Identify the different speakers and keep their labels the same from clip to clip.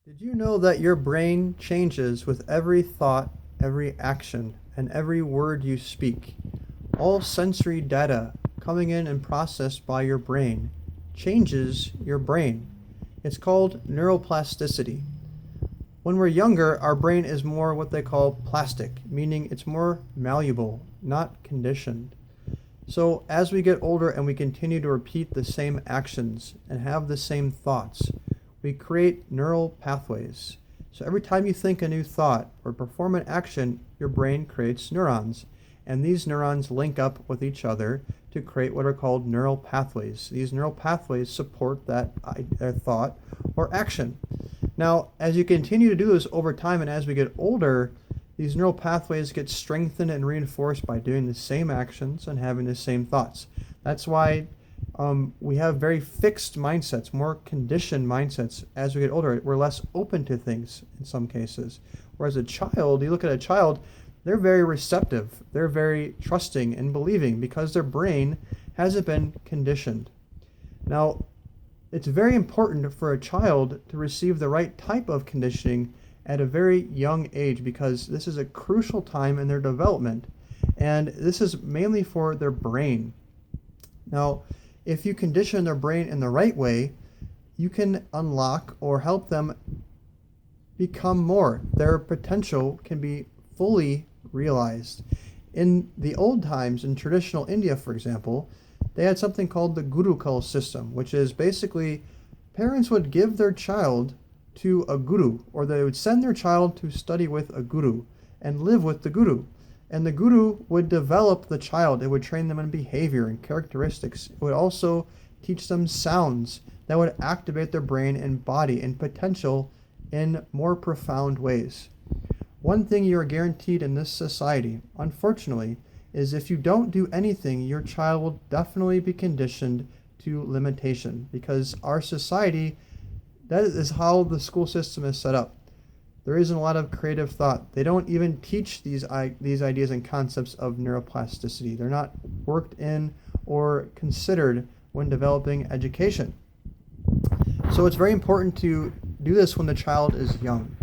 Speaker 1: Did you know that your brain changes with every thought, every action, and every word you speak? All sensory data coming in and processed by your brain changes your brain. It's called neuroplasticity. When we're younger, our brain is more what they call plastic, meaning it's more malleable, not conditioned. So as we get older and we continue to repeat the same actions and have the same thoughts, we create neural pathways. So every time you think a new thought or perform an action, your brain creates neurons. And these neurons link up with each other to create what are called neural pathways. These neural pathways support that thought or action. Now, as you continue to do this over time and as we get older, these neural pathways get strengthened and reinforced by doing the same actions and having the same thoughts. That's why we have very fixed mindsets, more conditioned mindsets. As we get older, we're less open to things in some cases. Whereas a child, you look at a child, they're very receptive. They're very trusting and believing because their brain hasn't been conditioned. Now, it's very important for a child to receive the right type of conditioning at a very young age because this is a crucial time in their development. And this is mainly for their brain. Now, if you condition their brain in the right way, you can unlock or help them become more. Their potential can be fully realized. In the old times, in traditional India, for example, they had something called the Gurukul system, which is basically parents would give their child to a guru, or they would send their child to study with a guru and live with the guru. And the guru would develop the child. It would train them in behavior and characteristics. It would also teach them sounds that would activate their brain and body and potential in more profound ways. One thing you are guaranteed in this society, unfortunately, is if you don't do anything, your child will definitely be conditioned to limitation because our society, that is how the school system is set up. There isn't a lot of creative thought. They don't even teach these ideas and concepts of neuroplasticity. They're not worked in or considered when developing education. So it's very important to do this when the child is young.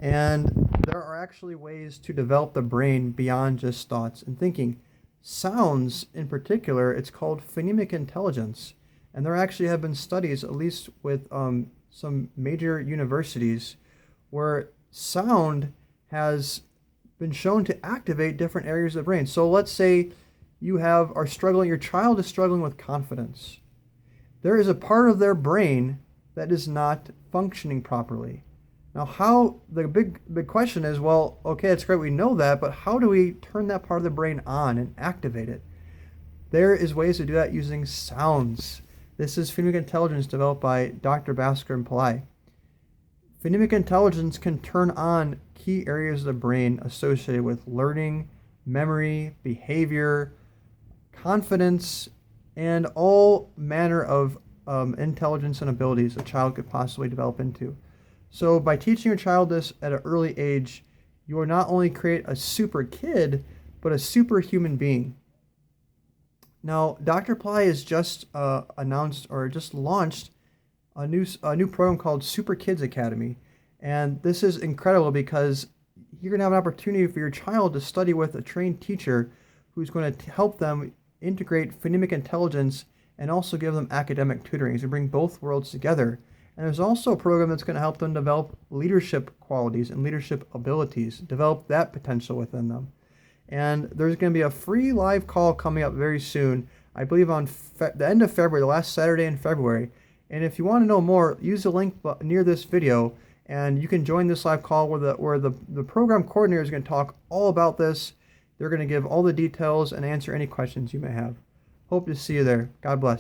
Speaker 1: And there are actually ways to develop the brain beyond just thoughts and thinking. Sounds, in particular, it's called phonemic intelligence. And there actually have been studies, at least with some major universities, where sound has been shown to activate different areas of the brain. So let's say your child is struggling with confidence. There is a part of their brain that is not functioning properly. Now, the big question is, well, okay, it's great we know that, but how do we turn that part of the brain on and activate it? There is ways to do that using sounds. This is phonemic intelligence developed by Dr. Basker and Pillai. Phonemic intelligence can turn on key areas of the brain associated with learning, memory, behavior, confidence, and all manner of intelligence and abilities a child could possibly develop into. So by teaching your child this at an early age, you will not only create a super kid, but a superhuman being. Now, Dr. Pillai has just announced or just launched a new program called Super Kids Academy. And this is incredible because you're going to have an opportunity for your child to study with a trained teacher who's going to help them integrate phonemic intelligence and also give them academic tutoring to bring both worlds together. And there's also a program that's going to help them develop leadership qualities and leadership abilities, develop that potential within them. And there's going to be a free live call coming up very soon, I believe on the end of February, the last Saturday in February. And if you want to know more, use the link near this video, and you can join this live call where the program coordinator is going to talk all about this. They're going to give all the details and answer any questions you may have. Hope to see you there. God bless.